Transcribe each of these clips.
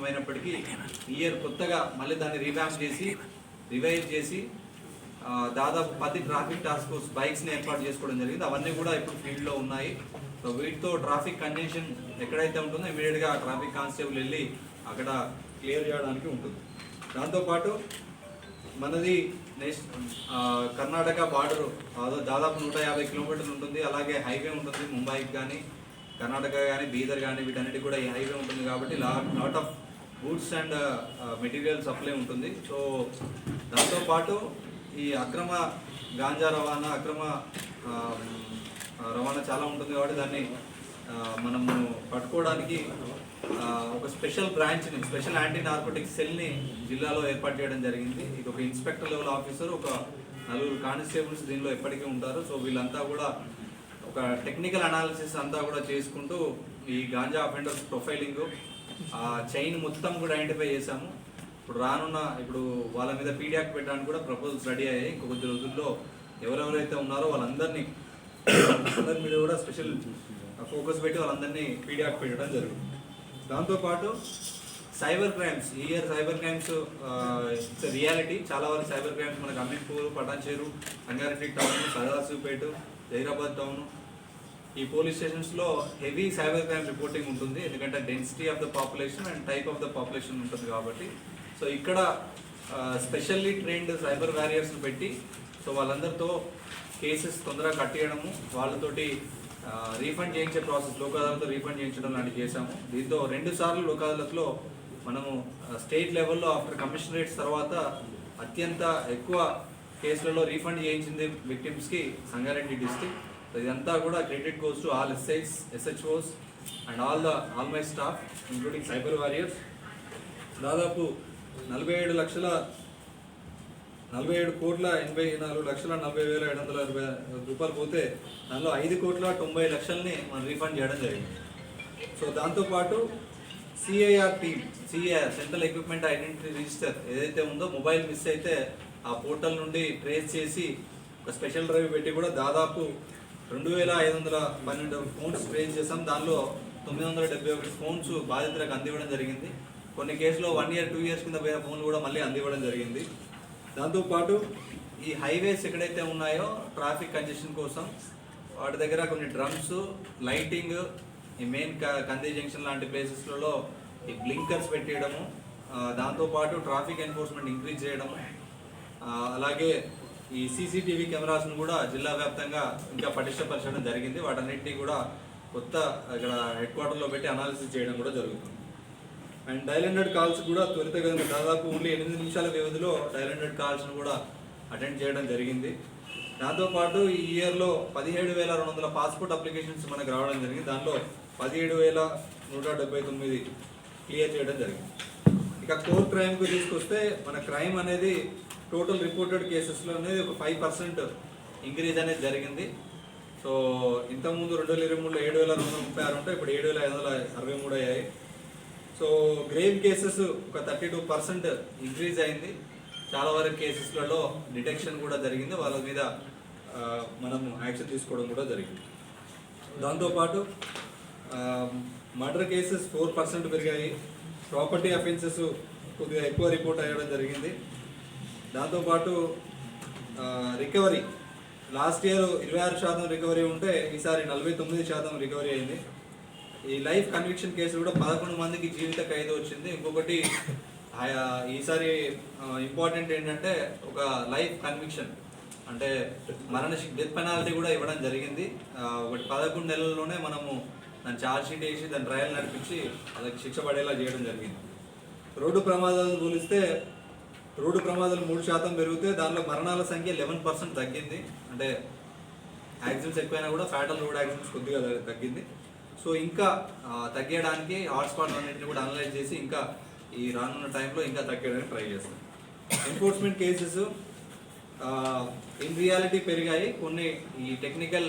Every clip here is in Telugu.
అయినప్పటికీ ఈ ఇయర్ కొత్తగా మళ్ళీ దాన్ని రివైవ్ చేసి దాదాపు 10 ట్రాఫిక్ టాస్క్ ఫోర్స్ బైక్స్ని ఏర్పాటు చేసుకోవడం జరిగింది. అవన్నీ కూడా ఇప్పుడు ఫీల్డ్లో ఉన్నాయి. సో వీటితో ట్రాఫిక్ కంజెషన్ ఎక్కడైతే ఉంటుందో ఇమీడియట్గా ట్రాఫిక్ కానిస్టేబుల్ వెళ్ళి అక్కడ క్లియర్ చేయడానికి ఉంటుంది. దాంతోపాటు మనది కర్ణాటక బార్డర్ దాదాపు 150 కిలోమీటర్లు ఉంటుంది. అలాగే హైవే ఉంటుంది, ముంబైకి కానీ కర్ణాటక కానీ బీదర్ కానీ వీటన్నిటికి కూడా ఈ హైవే ఉంటుంది. కాబట్టి lot of goods and material supply ఉంటుంది. సో దాంతోపాటు ఈ అక్రమ గాంజా రవాణా రవాణా చాలా ఉంటుంది. కాబట్టి దాన్ని మనము పట్టుకోవడానికి ఒక స్పెషల్ బ్రాంచ్ని, స్పెషల్ యాంటీ నార్కోటిక్స్ సెల్ని జిల్లాలో ఏర్పాటు చేయడం జరిగింది. ఇది ఒక ఇన్స్పెక్టర్ లెవెల్ ఆఫీసర్, ఒక 4 కానిస్టేబుల్స్ దీనిలో ఎప్పటికీ ఉంటారు. సో వీళ్ళంతా కూడా ఒక టెక్నికల్ అనాలిసిస్ అంతా కూడా చేసుకుంటూ ఈ గాంజా అఫెండర్స్ ప్రొఫైలింగ్ చైన్ మొత్తం కూడా ఐడెంటిఫై చేశాము. ఇప్పుడు వాళ్ళ మీద పీడియాక్ పెట్టడానికి కూడా ప్రపోజల్స్ రెడీ అయ్యాయి. ఇంకొక కొద్ది రోజుల్లో ఎవరెవరైతే ఉన్నారో అందరి మీద కూడా స్పెషల్ ఫోకస్ పెట్టి వాళ్ళందరినీ పీడియాక్ పెట్టడం జరుగుతుంది. దాంతోపాటు సైబర్ క్రైమ్స్, ఈ year cyber crimes it's reality. చాలా వరకు సైబర్ క్రైమ్స్ మనకు అమీర్పూర్, పటాన్చేరు, రంగారెడ్డి టౌన్, సదాశివపేట, జైరాబాద్ టౌన్ ఈ పోలీస్ స్టేషన్స్లో హెవీ సైబర్ క్రైమ్ రిపోర్టింగ్ ఉంటుంది. ఎందుకంటే density of the population and type of the population ఉంటుంది కాబట్టి. సో ఇక్కడ స్పెషల్లీ ట్రైన్డ్ సైబర్ వారియర్స్ని పెట్టి సో వాళ్ళందరితో కేసెస్ తొందరగా కట్టేయడము, వాళ్ళతోటి రీఫండ్ చేయించే ప్రాసెస్, లోక్ అదాలత్లో రీఫండ్ చేయించడం లాంటివి చేశాము. దీంతో 2 సార్లు లోక్ అదాలత్లో మనము స్టేట్ లెవెల్లో ఆఫ్టర్ కమిషనరేట్స్ తర్వాత అత్యంత ఎక్కువ కేసులలో రీఫండ్ చేయించింది విక్టిమ్స్కి సంగారెడ్డి డిస్ట్రిక్ట్. ఇదంతా కూడా credit goes to all SIs, SHOs and all my staff including cyber warriors. దాదాపు 47,84,40,760 రూపాయలు పోతే దానిలో 5,90,00,000ని మనం రీఫండ్ చేయడం జరిగింది. సో దాంతోపాటు CIR team, central equipment identity register ఏదైతే ఉందో, మొబైల్ మిస్ అయితే ఆ పోర్టల్ నుండి ట్రేస్ చేసి ఒక స్పెషల్ డ్రైవ్ పెట్టి కూడా దాదాపు 2,512 ఫోన్స్ ట్రేస్ చేసాం. దానిలో 971 ఫోన్స్ బాధితులకు అందివ్వడం జరిగింది. కొన్ని కేసులో 1 year 2 years కింద పోయిన ఫోన్లు కూడా మళ్ళీ అందివ్వడం జరిగింది. దాంతోపాటు ఈ హైవేస్ ఎక్కడైతే ఉన్నాయో ట్రాఫిక్ కంజెషన్ కోసం వాటి దగ్గర కొన్ని డ్రమ్స్, లైటింగ్, ఈ మెయిన్ కంది జంక్షన్ లాంటి ప్లేసెస్లలో ఈ బ్లింకర్స్ పెట్టేయడము, దాంతోపాటు ట్రాఫిక్ ఎన్ఫోర్స్మెంట్ ఇంక్రీజ్ చేయడము, అలాగే ఈ సీసీటీవీ కెమెరాస్ను కూడా జిల్లా వ్యాప్తంగా ఇంకా పటిష్టపరచడం జరిగింది. వాటన్నిటినీ కూడా కొత్త ఇక్కడ హెడ్ క్వార్టర్లో పెట్టి అనాలిసిస్ చేయడం కూడా జరుగుతుంది. అండ్ డయల్ 100 కాల్స్ కూడా త్వరితగతిన దాదాపు ఓన్లీ 8 నిమిషాల వ్యవధిలో డయల్ 100 కాల్స్ను కూడా అటెండ్ చేయడం జరిగింది. దాంతోపాటు ఈ ఇయర్లో 17,200 పాస్పోర్ట్ అప్లికేషన్స్ మనకు రావడం జరిగింది. దానిలో 17,179 క్లియర్ చేయడం జరిగింది. ఇక కోర్ క్రైమ్కి తీసుకొస్తే మన క్రైమ్ అనేది టోటల్ రిపోర్టెడ్ కేసెస్లో అనేది ఒక 5% ఇంక్రీజ్ అనేది జరిగింది. సో ఇంతకుముందు 2023లో 7,236 ఉంటాయి, ఇప్పుడు 7,563 అయ్యాయి. సో గ్రేవ్ కేసెస్ ఒక 32% ఇంక్రీజ్ అయింది. చాలా వరకు కేసెస్లలో డిటెక్షన్ కూడా జరిగింది, వాళ్ళ మీద మనము యాక్షన్ తీసుకోవడం కూడా జరిగింది. దాంతోపాటు మర్డర్ కేసెస్ 4% పెరిగాయి. ప్రాపర్టీ అఫెన్సెస్ కొద్దిగా ఎక్కువ రిపోర్ట్ అయ్యడం జరిగింది. దాంతోపాటు రికవరీ లాస్ట్ ఇయర్ 26% రికవరీ ఉంటే ఈసారి 49% రికవరీ అయింది. ఈ లైఫ్ కన్విక్షన్ కేసు కూడా 11 మందికి జీవిత ఖైదు వచ్చింది. ఇంకొకటి ఈసారి ఇంపార్టెంట్ ఏంటంటే ఒక లైఫ్ కన్విక్షన్ అంటే డెత్ పెనాల్టీ కూడా ఇవ్వడం జరిగింది. ఒకటి 11 నెలల్లోనే మనము దాన్ని ఛార్జ్ షీట్ వేసి దాని ట్రయల్ నడిపించి ಅದಕ್ಕೆ శిక్ష పడేలా చేయడం జరిగింది. రోడ్డు ప్రమాదాలను పోలిస్తే రోడ్డు ప్రమాదాలు 3% పెరిగితే దానిలో మరణాల సంఖ్య 11% తగ్గింది. అంటే యాక్సిడెంట్స్ ఎక్కువైనా కూడా ఫ్యాటల్ రోడ్ యాక్సిడెంట్స్ కొద్దిగా తగ్గింది. సో ఇంకా తగ్గడానికి హాట్స్పాట్ అన్నింటినీ కూడా అనలైజ్ చేసి ఇంకా ఈ రానున్న టైంలో ఇంకా తగ్గడానికి ట్రై చేస్తాం. ఎన్ఫోర్స్మెంట్ కేసెస్ ఇన్ రియాలిటీ పెరిగాయి. కొన్ని ఈ టెక్నికల్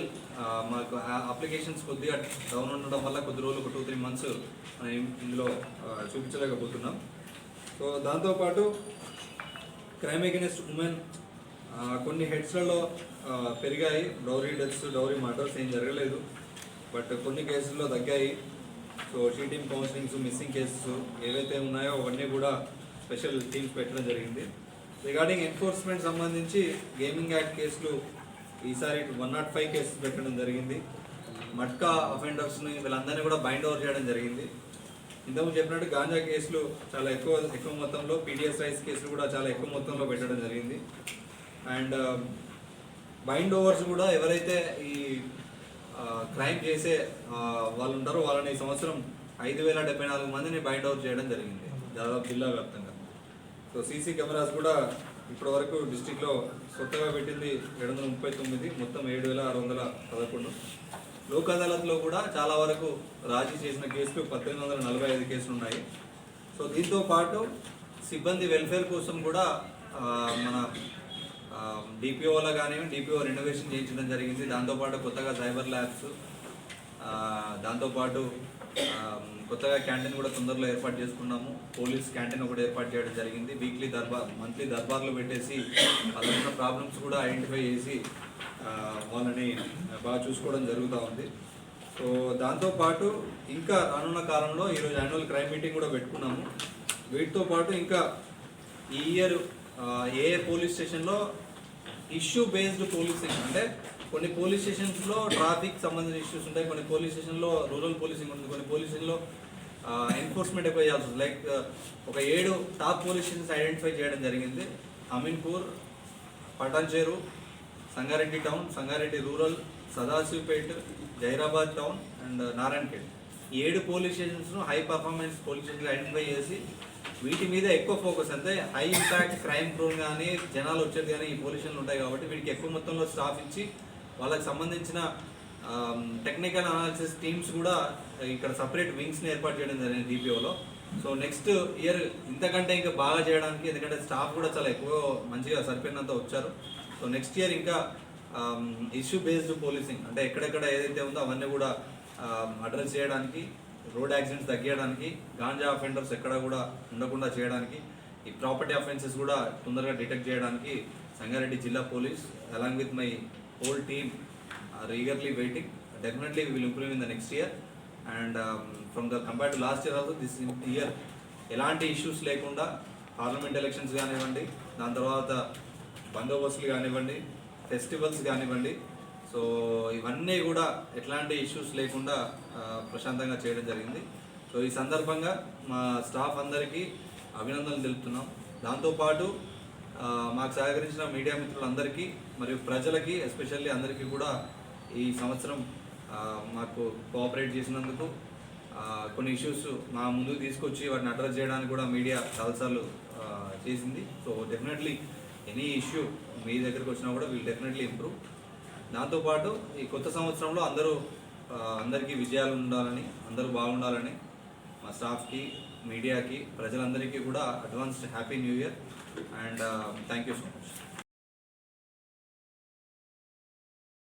మాకు అప్లికేషన్స్ కొద్దిగా డౌన్ ఉండడం వల్ల కొద్ది రోజులు ఒక 2-3 months మనం ఇందులో చూపించలేకపోతున్నాం. సో దాంతోపాటు క్రైమ్ అగెనిస్ట్ ఉమెన్ కొన్ని హెడ్స్లలో పెరిగాయి. డౌరీ డెత్స్, డౌరీ మర్డర్స్ ఏం జరగలేదు, బట్ కొన్ని కేసుల్లో తగ్గాయి. So sheeting counsellings, missing cases ఏవైతే ఉన్నాయో అవన్నీ కూడా స్పెషల్ టీమ్స్ పెట్టడం జరిగింది. రిగార్డింగ్ ఎన్ఫోర్స్మెంట్ సంబంధించి గేమింగ్ యాక్ట్ కేసులు ఈసారి 105 కేసెస్ పెట్టడం జరిగింది. మట్కా అఫెండర్స్ని వీళ్ళందరినీ కూడా బైండ్ ఓవర్ చేయడం జరిగింది. ఇంతకుముందు చెప్పినట్టు గాంజా కేసులు చాలా ఎక్కువ మొత్తంలో, పీడిఎస్ రైస్ కేసులు కూడా చాలా ఎక్కువ మొత్తంలో పెట్టడం జరిగింది. అండ్ బైండ్ ఓవర్స్ కూడా ఎవరైతే ఈ క్రైమ్ చేసే వాళ్ళు ఉంటారో వాళ్ళని ఈ సంవత్సరం 5,074 మందిని బైండ్ ఓవర్ చేయడం జరిగింది దాదాపు జిల్లా వ్యాప్తంగా. సో సీసీ కెమెరాస్ కూడా ఇప్పటివరకు డిస్టిక్లో కొత్తగా పెట్టింది 739, మొత్తం 7,611. లోక్ అదాలత్లో కూడా చాలా వరకు రాజీ చేసిన కేసులు 1,845 కేసులు ఉన్నాయి. సో దీంతో పాటు సిబ్బంది వెల్ఫేర్ కోసం కూడా మన డిపిఓలో కానివ్వండి, డిపిఓ రెనోవేషన్ చేయించడం జరిగింది. దాంతోపాటు కొత్తగా సైబర్ ల్యాబ్స్, దాంతోపాటు కొత్తగా క్యాంటీన్ కూడా తొందరలో ఏర్పాటు చేసుకున్నాము. పోలీస్ క్యాంటీన్ కూడా ఏర్పాటు చేయడం జరిగింది. వీక్లీ మంత్లీ దర్బార్లు పెట్టేసి వాళ్ళ ఉన్న ప్రాబ్లమ్స్ కూడా ఐడెంటిఫై చేసి వాళ్ళని బాగా చూసుకోవడం జరుగుతూ ఉంది. సో దాంతోపాటు ఇంకా రానున్న కాలంలో ఈరోజు యాన్యువల్ క్రైమ్ మీటింగ్ కూడా పెట్టుకున్నాము. వీటితో పాటు ఇంకా ఈ ఇయర్ ఏ పోలీస్ స్టేషన్లో ఇష్యూ బేస్డ్ పోలీసింగ్, అంటే కొన్ని పోలీస్ స్టేషన్స్లో ట్రాఫిక్ సంబంధించిన ఇష్యూస్ ఉంటాయి, కొన్ని పోలీస్ స్టేషన్లో రూరల్ పోలీసింగ్ ఉంటుంది, కొన్ని పోలీస్ స్టేషన్లో ఎన్ఫోర్స్మెంట్ ఎక్కువ చేయాల్సి వస్తుంది. లైక్ ఒక 7 టాప్ పోలీస్ స్టేషన్స్ ఐడెంటిఫై చేయడం జరిగింది. Ameenpur, Patancheru, Sangareddy town, Sangareddy rural, Sadasivpet, Zaheerabad town and Narayankhed. ఈ 7 పోలీస్ స్టేషన్స్ను హై పర్ఫార్మెన్స్ పోలీస్ స్టేషన్లు ఐడెంటిఫై చేసి వీటి మీద ఎక్కువ ఫోకస్, అంటే హై ఇంపాక్ట్ క్రైమ్ ప్రోన్ కానీ జనాలు వచ్చేది కానీ ఈ పోలీస్ స్టేషన్లు ఉంటాయి కాబట్టి వీటికి ఎక్కువ మొత్తంలో స్టాఫ్ ఇచ్చి వాళ్ళకి సంబంధించిన టెక్నికల్ అనాలిసిస్ టీమ్స్ కూడా ఇక్కడ సపరేట్ వింగ్స్ని ఏర్పాటు చేయడం జరిగింది డిపిఓలో. సో నెక్స్ట్ ఇయర్ ఇంతకంటే ఇంకా బాగా చేయడానికి, ఎందుకంటే స్టాఫ్ కూడా చాలా ఎక్కువ మంచిగా సరిపోయినంత వచ్చారు. సో నెక్స్ట్ ఇయర్ ఇంకా ఇష్యూ బేస్డ్ పోలీసింగ్, అంటే ఎక్కడెక్కడ ఏదైతే ఉందో అవన్నీ కూడా అడ్రస్ చేయడానికి, రోడ్ యాక్సిడెంట్స్ తగ్గించడానికి, గాంజా అఫెండర్స్ ఎక్కడ కూడా ఉండకుండా చేయడానికి, ఈ ప్రాపర్టీ అఫెన్సెస్ కూడా తొందరగా డిటెక్ట్ చేయడానికి సంగారెడ్డి జిల్లా police along with my whole team are eagerly waiting. Definitely we will improve in the next year, and from the compared to last year also, this year ఎలాంటి ఇష్యూస్ లేకుండా పార్లమెంట్ ఎలక్షన్స్ కానివ్వండి, దాని తర్వాత బందోబస్తులు కానివ్వండి, ఫెస్టివల్స్ కానివ్వండి, సో ఇవన్నీ కూడా ఎట్లాంటి ఇష్యూస్ లేకుండా ప్రశాంతంగా చేయడం జరిగింది. సో ఈ సందర్భంగా మా స్టాఫ్ అందరికీ అభినందనలు తెలుపుతున్నాం. దాంతోపాటు మాకు సహకరించిన మీడియా మిత్రులందరికీ మరియు ప్రజలకి ఎస్పెషల్లీ అందరికీ కూడా ఈ సంవత్సరం మాకు కోఆపరేట్ చేసినందుకు, కొన్ని ఇష్యూస్ మా ముందుకు తీసుకొచ్చి వాటిని అడ్రస్ చేయడానికి కూడా మీడియా చాలాసార్లు చేసింది. సో డెఫినెట్లీ ఎనీ ఇష్యూ మీ దగ్గరికి వచ్చినా కూడా వీల్ డెఫినెట్లీ ఇంప్రూవ్. దాంతోపాటు ఈ కొత్త సంవత్సరంలో అందరికీ విజయాలు ఉండాలని, అందరూ బాగుండాలని మా స్టాఫ్కి, మీడియాకి, ప్రజలందరికీ కూడా advanced happy new year, and thank you so much.